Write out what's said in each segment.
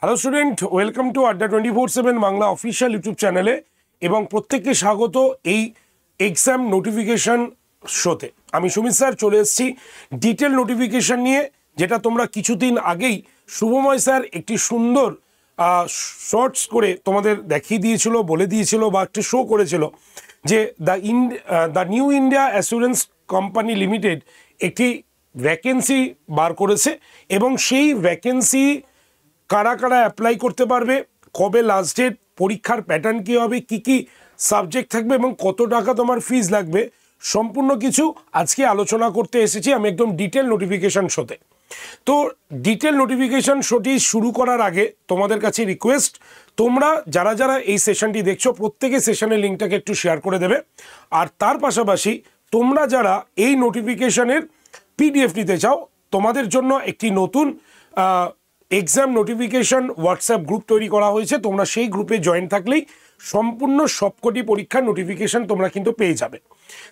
Hello student, welcome to আড্ডা 24/7 Bangla official YouTube চ্যানেলে এবং প্রত্যেককে স্বাগত এই এক্সাম নোটিফিকেশন শোতে। আমি সুমিত স্যার চলে এসেছি ডিটেল নোটিফিকেশন নিয়ে, যেটা তোমরা কিছুদিন আগেই শুভময় স্যার একটি সুন্দর শর্টস করে তোমাদের দেখিয়ে দিয়েছিল, বলে দিয়েছিল বা একটু শো করেছিল যে the new India assurance company limited একটি ভ্যাকেন্সি বার করেছে এবং সেই ভ্যাকেন্সি কারা কারা অ্যাপ্লাই করতে পারবে, কবে লাস্ট ডেট, পরীক্ষার প্যাটার্ন কী হবে, কি কি সাবজেক্ট থাকবে এবং কত টাকা তোমার ফিজ লাগবে, সম্পূর্ণ কিছু আজকে আলোচনা করতে এসেছি আমি একদম ডিটেল নোটিফিকেশান শোতে। তো ডিটেল নোটিফিকেশান শোটি শুরু করার আগে তোমাদের কাছে রিকোয়েস্ট, তোমরা যারা যারা এই সেশনটি দেখছো প্রত্যেকে সেশনের লিঙ্কটাকে একটু শেয়ার করে দেবে। আর তার পাশাপাশি তোমরা যারা এই নোটিফিকেশানের পিডিএফ নিতে চাও, তোমাদের জন্য একটি নতুন এক্সাম নোটিফিকেশন হোয়াটসঅ্যাপ গ্রুপ তৈরি করা হয়েছে। তোমরা সেই গ্রুপে জয়েন থাকলেই সম্পূর্ণ সবকটি পরীক্ষার নোটিফিকেশন তোমরা কিন্তু পেয়ে যাবে।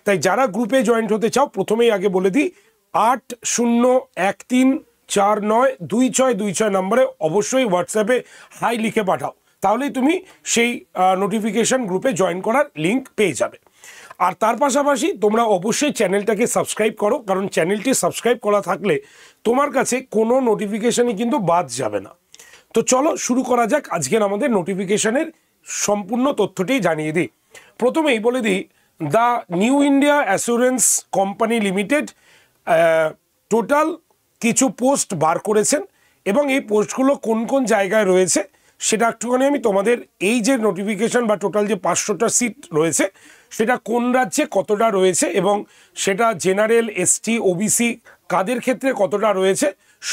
তাই যারা গ্রুপে জয়েন্ট হতে চাও, প্রথমেই আগে বলে দিই 8013492626 নম্বরে অবশ্যই হোয়াটসঅ্যাপে হাই লিখে পাঠাও, তাহলেই তুমি সেই নোটিফিকেশন গ্রুপে জয়েন করার লিঙ্ক পেয়ে যাবে। আর তার পাশাপাশি তোমরা অবশ্যই চ্যানেলটাকে সাবস্ক্রাইব করো, কারণ চ্যানেলটি সাবস্ক্রাইব করা থাকলে তোমার কাছে কোনো নোটিফিকেশানই কিন্তু বাদ যাবে না। তো চলো শুরু করা যাক আজকের আমাদের নোটিফিকেশানের সম্পূর্ণ তথ্যটি জানিয়ে দিই। প্রথমেই বলে দিই, the new India assurance company limited total কিছু পোস্ট বার করেছেন এবং এই পোস্টগুলো কোন কোন জায়গায় রয়েছে সেটা একটুখানি আমি তোমাদের, এই যে নোটিফিকেশান বা টোটাল যে 500টা সিট রয়েছে সেটা কোন রাজ্যে কতটা রয়েছে এবং সেটা জেনারেল, এসটি, ওবিসি কাদের ক্ষেত্রে কতটা রয়েছে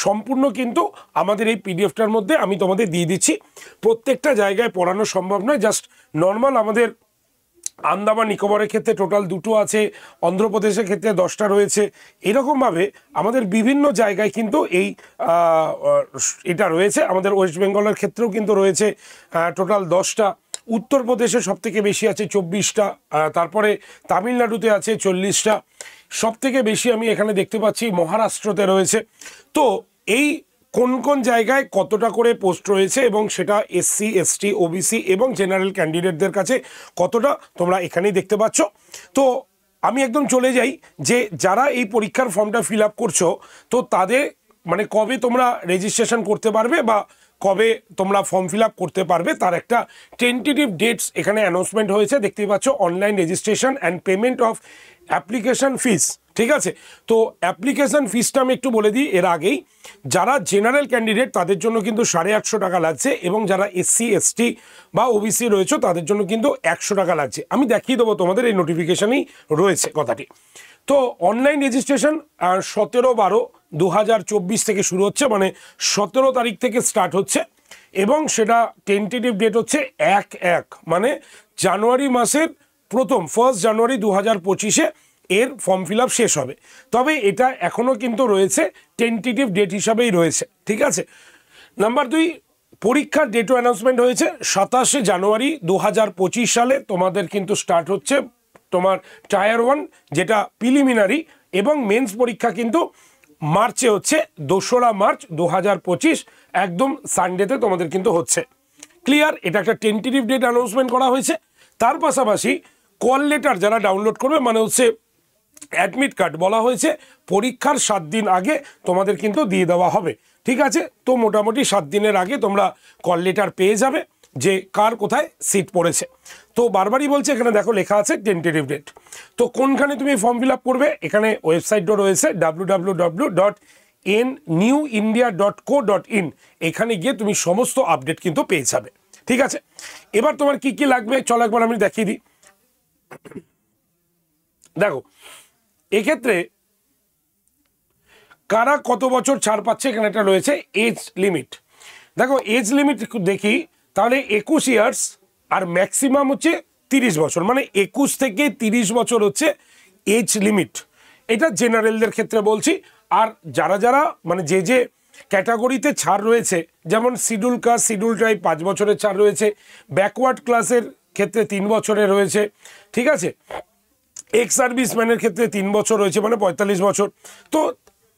সম্পূর্ণ কিন্তু আমাদের এই পিডিএফটার মধ্যে আমি তোমাদের দিয়ে দিচ্ছি। প্রত্যেকটা জায়গায় পড়ানো সম্ভব নয়, জাস্ট নর্মাল আমাদের আন্দামান নিকোবরের ক্ষেত্রে টোটাল 2টো আছে, অন্ধ্রপ্রদেশের ক্ষেত্রে 10টা রয়েছে, এরকমভাবে আমাদের বিভিন্ন জায়গায় কিন্তু এই এটা রয়েছে। আমাদের ওয়েস্ট বেঙ্গলের ক্ষেত্রেও কিন্তু রয়েছে টোটাল 10টা, উত্তরপ্রদেশে সবথেকে বেশি আছে 24টা, তারপরে তামিলনাড়ুতে আছে 40টা, সবথেকে বেশি আমি এখানে দেখতে পাচ্ছি মহারাষ্ট্রতে রয়েছে। তো এই কোন কোন জায়গায় কতটা করে পোস্ট রয়েছে এবং সেটা এসসি, এসটি, ওবিসি এবং জেনারেল ক্যান্ডিডেটদের কাছে কতটা তোমরা এখানেই দেখতে পাচ্ছ। তো আমি একদম চলে যাই যে যারা এই পরীক্ষার ফর্মটা ফিল আপ করছো, তো তাদের মানে কবে তোমরা রেজিস্ট্রেশন করতে পারবে বা কবে তোমরা ফর্ম ফিল আপ করতে পারবে তার একটা টেন্টেটিভ ডেটস এখানে অ্যানাউন্সমেন্ট হয়েছে, দেখতেই পাচ্ছ। Online registration and payment of application fees, ঠিক আছে। তো অ্যাপ্লিকেশন ফিসটা আমি একটু বলে দিই এর আগেই। যারা জেনারেল ক্যান্ডিডেট তাদের জন্য কিন্তু 850 টাকা লাগছে এবং যারা এসসি, এসটি বা ওবিসি রয়েছে তাদের জন্য কিন্তু 100 টাকা লাগছে। আমি দেখিয়ে দেবো তোমাদের, এই নোটিফিকেশানেই রয়েছে কথাটি। তো অনলাইন রেজিস্ট্রেশন 17/12/2024 থেকে শুরু হচ্ছে, মানে 17 তারিখ থেকে স্টার্ট হচ্ছে এবং সেটা টেন্টেটিভ ডেট হচ্ছে 1 মানে জানুয়ারি মাসের 1 জানুয়ারি 2025 এর ফর্ম ফিল আপ শেষ হবে। তবে এটা এখনও কিন্তু রয়েছে টেন্টেটিভ ডেট হিসাবেই রয়েছে, ঠিক আছে। নাম্বার 2, পরীক্ষার ডেটও অ্যানাউন্সমেন্ট হয়েছে 27 জানুয়ারি 2025 সালে তোমাদের কিন্তু স্টার্ট হচ্ছে তোমার টায়ার 1 যেটা প্রিলিমিনারি, এবং মেন্স পরীক্ষা কিন্তু মার্চে হচ্ছে 2রা মার্চ 2025, একদম সানডেতে তোমাদের কিন্তু হচ্ছে। ক্লিয়ার? এটা একটা টেন্টেটিভ ডেট অ্যানাউন্সমেন্ট করা হয়েছে। তার পাশাপাশি কল লেটার যারা ডাউনলোড করবে, মানে হচ্ছে অ্যাডমিট কার্ড, বলা হয়েছে পরীক্ষার 7 দিন আগে তোমাদের কিন্তু দিয়ে দেওয়া হবে, ঠিক আছে। তো মোটামুটি 7 দিনের আগে তোমরা কল লেটার পেয়ে যাবে যে কার কোথায় সিট পড়েছে। তো বারবারই বলছে, এখানে দেখো লেখা আছে টেন্টেটিভ ডেট। তো কোনখানে তুমি ফর্ম ফিল আপ করবে, এখানে ওয়েবসাইটও রয়েছে www.newindia.co.in, এখানে গিয়ে তুমি সমস্ত আপডেট কিন্তু পেয়ে যাবে, ঠিক আছে। এবার তোমার কি কি লাগবে চলো একবার আমি দেখিয়ে দিই। দেখো এক্ষেত্রে কারা কত বছর ছাড় পাচ্ছে, এখানে একটা রয়েছে এজ লিমিট। দেখো এজ লিমিট দেখি, তাহলে 21 ইয়ার্স আর ম্যাক্সিমাম হচ্ছে 30 বছর, মানে 21 থেকে 30 বছর হচ্ছে এজ লিমিট। এটা জেনারেলদের ক্ষেত্রে বলছি। আর যারা যারা মানে যে যে ক্যাটাগরিতে ছাড় রয়েছে, যেমন শিডিউল কাস্ট, শিডিউল ট্রাইব 5 বছরের ছাড় রয়েছে, ব্যাকওয়ার্ড ক্লাসের ক্ষেত্রে 3 বছরের রয়েছে, ঠিক আছে। এক্স সার্ভিসম্যানের ক্ষেত্রে 3 বছর রয়েছে, মানে 45 বছর। তো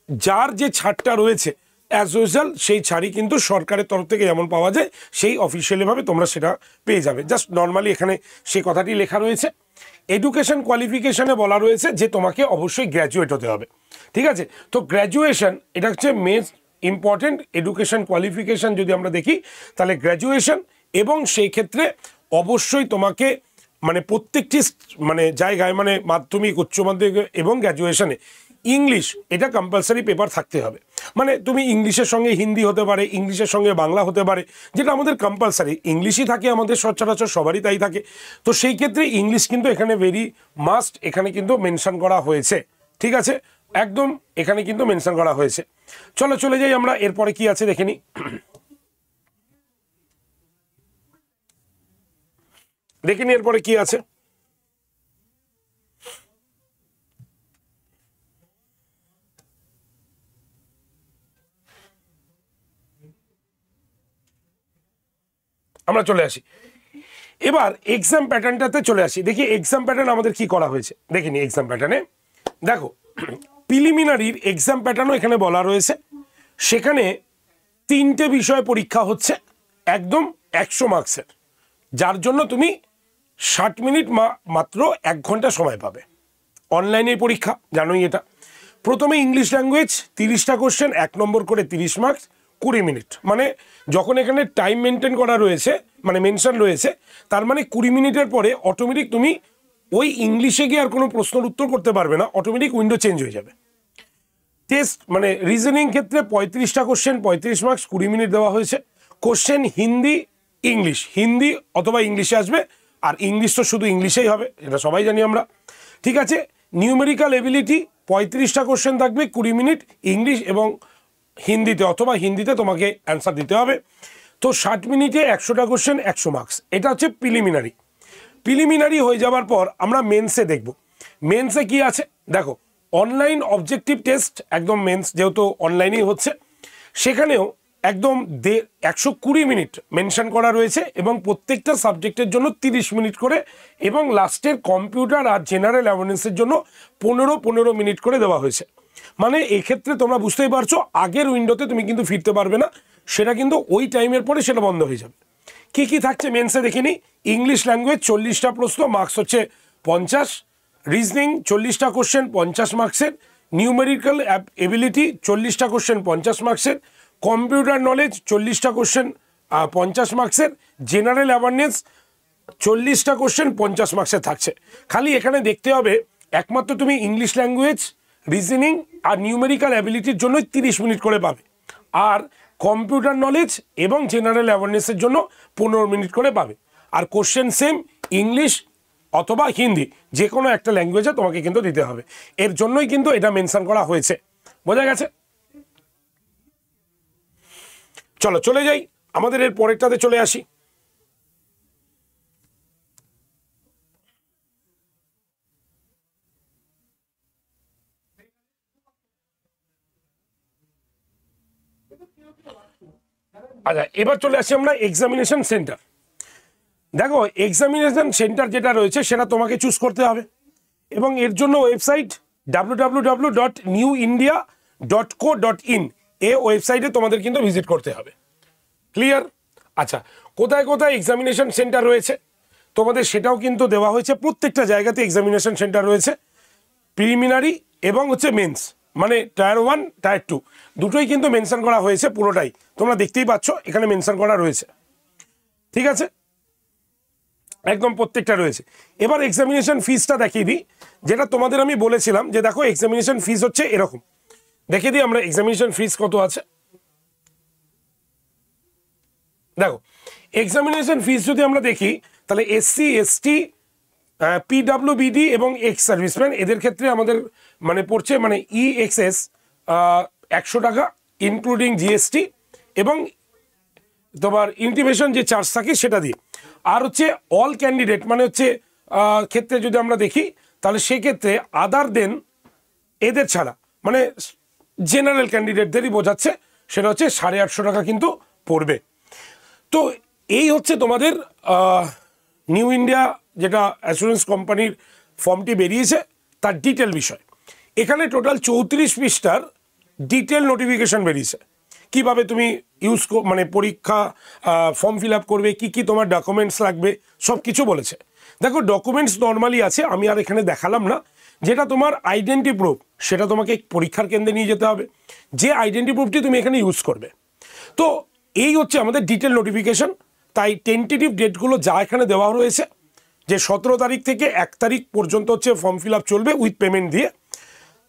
যার যে ছাড়টা রয়েছে অ্যাজ ইউজুয়াল সেই ছাড়ই কিন্তু সরকারের তরফ থেকে যেমন পাওয়া যায় সেই অফিসিয়ালিভাবে তোমরা সেটা পেয়ে যাবে। জাস্ট নর্মালি এখানে সেই কথাটি লেখা রয়েছে। এডুকেশন কোয়ালিফিকেশনে বলা রয়েছে যে তোমাকে অবশ্যই গ্র্যাজুয়েট হতে হবে, ঠিক আছে। তো গ্র্যাজুয়েশন এটা হচ্ছে মেন ইম্পর্টেন্ট। এডুকেশন কোয়ালিফিকেশন যদি আমরা দেখি তাহলে গ্র্যাজুয়েশন, এবং সেই ক্ষেত্রে অবশ্যই তোমাকে মানে প্রত্যেকটি মানে জায়গায় মানে মাধ্যমিক, উচ্চ মাধ্যমিক এবং গ্র্যাজুয়েশনে ইংলিশ এটা কম্পালসারি পেপার থাকতে হবে। মানে তুমি ইংলিশের সঙ্গে হিন্দি হতে পারে, ইংলিশের সঙ্গে বাংলা হতে পারে, যেটা আমাদের কম্পালসারি। ইংলিশই থাকে আমাদের সচরাচর, সবারই তাই থাকে। তো সেই ক্ষেত্রে ইংলিশ কিন্তু এখানে ভেরি মাস্ট, এখানে কিন্তু মেনশন করা হয়েছে, ঠিক আছে, একদম এখানে কিন্তু মেনশন করা হয়েছে। চলো চলে যাই আমরা, এরপরে কি আছে দেখে নিই। দেখে নিই এরপরে কি আছে। আমরা চলে আসি এবার এক্সাম প্যাটার্নটাতে চলে আসি। দেখি এক্সাম প্যাটার্ন আমাদের কি করা হয়েছে, দেখিনি এক্সাম প্যাটার্নে। দেখো প্রিলিমিনারির এক্সাম প্যাটার্নও এখানে বলা রয়েছে। সেখানে 3টে বিষয় পরীক্ষা হচ্ছে, একদম 100 মার্কসের, যার জন্য তুমি 60 মিনিট মাত্র 1 ঘন্টা সময় পাবে। অনলাইনের পরীক্ষা, জানোই এটা। প্রথমে ইংলিশ ল্যাঙ্গুয়েজ 30টা কোশ্চেন, 1 নম্বর করে 30 মার্কস, 20 মিনিট। মানে যখন এখানে টাইম মেনটেন করা রয়েছে, মানে মেনশন রয়েছে, তার মানে 20 মিনিটের পরে অটোমেটিক তুমি ওই ইংলিশে গিয়ে আর কোনো প্রশ্নের উত্তর করতে পারবে না, অটোমেটিক উইন্ডো চেঞ্জ হয়ে যাবে। টেস্ট মানে রিজনিং ক্ষেত্রে 35টা কোশ্চেন, 35 মার্কস, 20 মিনিট দেওয়া হয়েছে। কোশ্চেন হিন্দি, ইংলিশ, হিন্দি অথবা ইংলিশে আসবে, আর ইংলিশ তো শুধু ইংলিশেই হবে, এটা সবাই জানি আমরা, ঠিক আছে। নিউমেরিক্যাল এবিলিটি 35টা কোশ্চেন থাকবে, 20 মিনিট, ইংলিশ এবং হিন্দিতে অথবা হিন্দিতে তোমাকে অ্যান্সার দিতে হবে। তো 60 মিনিটে 100টা কোশ্চেন, 100 মার্কস। এটা হচ্ছে প্রিলিমিনারি। প্রিলিমিনারি হয়ে যাওয়ার পর আমরা মেন্সে দেখব। মেন্সে কি আছে দেখো, অনলাইন অবজেক্টিভ টেস্ট, একদম মেন্স যেহেতু অনলাইনেই হচ্ছে, সেখানেও একদম 120 মিনিট মেনশন করা রয়েছে, এবং প্রত্যেকটা সাবজেক্টের জন্য 30 মিনিট করে, এবং লাস্টের কম্পিউটার আর জেনারেল অ্যাওয়ারনেসের জন্য 15 মিনিট করে দেওয়া হয়েছে। মানে এক্ষেত্রে তোমরা বুঝতেই পারছো আগের উইন্ডোতে তুমি কিন্তু ফিরতে পারবে না, সেটা কিন্তু ওই টাইমের পরে সেটা বন্ধ হয়ে যাবে। কি কি থাকছে মেন্সে দেখে নিই। ইংলিশ ল্যাঙ্গুয়েজ 40টা প্রশ্ন, মার্কস হচ্ছে 50। রিজনিং 40টা কোশ্চেন, 50 মার্কসের। নিউমেরিক্যাল এবিলিটি 40টা কোশ্চেন, 50 মার্কসের। কম্পিউটার নলেজ 40টা কোশ্চেন, 50 মার্কসের। জেনারেল অ্যাওয়ারনেস 40টা কোশ্চেন, 50 মার্কসের থাকছে। খালি এখানে দেখতে হবে একমাত্র তুমি ইংলিশ ল্যাঙ্গুয়েজ, রিজনিং আর নিউমেরিক্যাল অ্যাবিলিটির জন্য 30 মিনিট করে পাবে, আর কম্পিউটার নলেজ এবং জেনারেল অ্যাওয়ারনেসের জন্য 15 মিনিট করে পাবে। আর কোশ্চেন সেম, ইংলিশ অথবা হিন্দি যে কোনো একটা ল্যাঙ্গুয়েজে তোমাকে কিন্তু দিতে হবে। এর জন্যই কিন্তু এটা মেনশন করা হয়েছে, বোঝা গেছে। চলো চলে যাই, আমাদের এর পরেরটাতে চলে আসি। আচ্ছা, এবার চলে আসি আমরা এক্সামিনেশন সেন্টার। দেখো এক্সামিনেশন সেন্টার যেটা রয়েছে সেটা তোমাকে চুজ করতে হবে, এবং এর জন্য ওয়েবসাইট www.newindia.co.in এই ওয়েবসাইটে তোমাদের কিন্তু ভিজিট করতে হবে। ক্লিয়ার? আচ্ছা, কোথায় কোথায় এক্সামিনেশন সেন্টার রয়েছে তোমাদের সেটাও কিন্তু দেওয়া হয়েছে। প্রত্যেকটা জায়গাতে এক্সামিনেশন সেন্টার রয়েছে, প্রিলিমিনারি এবং হচ্ছে মেন্স, মানে টায়ার 1 টায়ার 2 দুটোই কিন্তু মেনশন করা হয়েছে। পুরোটাই তোমরা দেখতেই পাচ্ছ এখানে মেনশন করা রয়েছে, ঠিক আছে, একদম প্রত্যেকটা রয়েছে। এবার এক্সামিনেশন ফিসটা দেখিয়ে দিই, যেটা তোমাদের আমি বলেছিলাম যে দেখো এক্সামিনেশন ফিস হচ্ছে এরকম। দেখিয়ে দিই আমরা এক্সামিনেশন ফিস কত আছে। দেখো এক্সামিনেশন ফিস যদি আমরা দেখি তাহলে এসসি, এসটি, পিডাব্লিউবিডি এবং এক্স সার্ভিসম্যান এদের ক্ষেত্রে আমাদের মানে পড়ছে মানে ইএক্সএস 100 টাকা ইনক্লুডিং জিএসটি এবং তোমার ইন্টিমেশন যে চার্জ থাকে সেটা দিয়ে। আর হচ্ছে অল ক্যান্ডিডেট মানে হচ্ছে ক্ষেত্রে যদি আমরা দেখি তাহলে সেক্ষেত্রে আদার দেন এদের ছাড়া মানে জেনারেল ক্যান্ডিডেটদেরই বোঝাচ্ছে, সেটা হচ্ছে 850 টাকা কিন্তু পড়বে। তো এই হচ্ছে তোমাদের নিউ ইন্ডিয়া যেটা অ্যাসুরেন্স কোম্পানির ফর্মটি বেরিয়েছে তার ডিটেল বিষয়। এখানে টোটাল 34 পৃষ্ঠার ডিটেল নোটিফিকেশন বেরিয়েছে। কিভাবে তুমি মানে পরীক্ষা ফর্ম ফিল আপ করবে, কি তোমার ডকুমেন্টস লাগবে, সব কিছু বলেছে। দেখো ডকুমেন্টস নর্মালি আছে, আমি আর এখানে দেখালাম না। যেটা তোমার আইডেন্টি প্রুফ সেটা তোমাকে পরীক্ষার কেন্দ্রে নিয়ে যেতে হবে, যে আইডেন্টি প্রুফটি তুমি এখানে ইউজ করবে। তো এই হচ্ছে আমাদের ডিটেল নোটিফিকেশন। তাই টেন্টেটিভ ডেটগুলো যা এখানে দেওয়া রয়েছে, যে 17 তারিখ থেকে 1 তারিখ পর্যন্ত হচ্ছে ফর্ম ফিল আপ চলবে উইথ পেমেন্ট দিয়ে,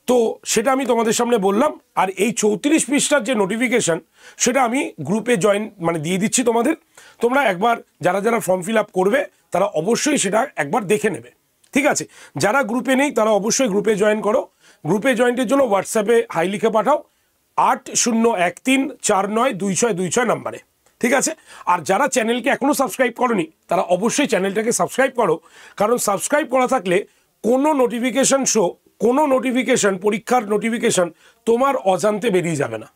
তো সেটা আমি তোমাদের সামনে বললাম। আর এই 34 পৃষ্ঠার যে নোটিফিকেশান সেটা আমি গ্রুপে জয়েন মানে দিয়ে দিচ্ছি তোমাদের। তোমরা একবার যারা যারা ফর্ম ফিল আপ করবে তারা অবশ্যই সেটা একবার দেখে নেবে, ঠিক আছে? যারা গ্রুপে নেই তারা অবশ্যই গ্রুপে জয়েন করো। গ্রুপে জয়েন্টের জন্য হোয়াটসঅ্যাপে হাই লিখে পাঠাও 8013492626 নাম্বারে, ঠিক আছে? আর যারা চ্যানেলকে এখনও সাবস্ক্রাইব করনি তারা অবশ্যই চ্যানেলটাকে সাবস্ক্রাইব করো, কারণ সাবস্ক্রাইব করা থাকলে কোনো নোটিফিকেশন পরীক্ষার নোটিফিকেশন তোমার অজান্তে বেরিয়ে যাবে না।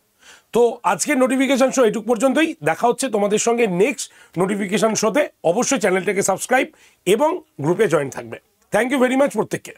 তো আজকের নোটিফিকেশন শো এটুক পর্যন্তই। দেখা হচ্ছে তোমাদের সঙ্গে নেক্সট নোটিফিকেশন শোতে। অবশ্যই চ্যানেলটাকে সাবস্ক্রাইব এবং গ্রুপে জয়েন থাকবে। থ্যাংক ইউ ভেরি মাচ প্রত্যেককে।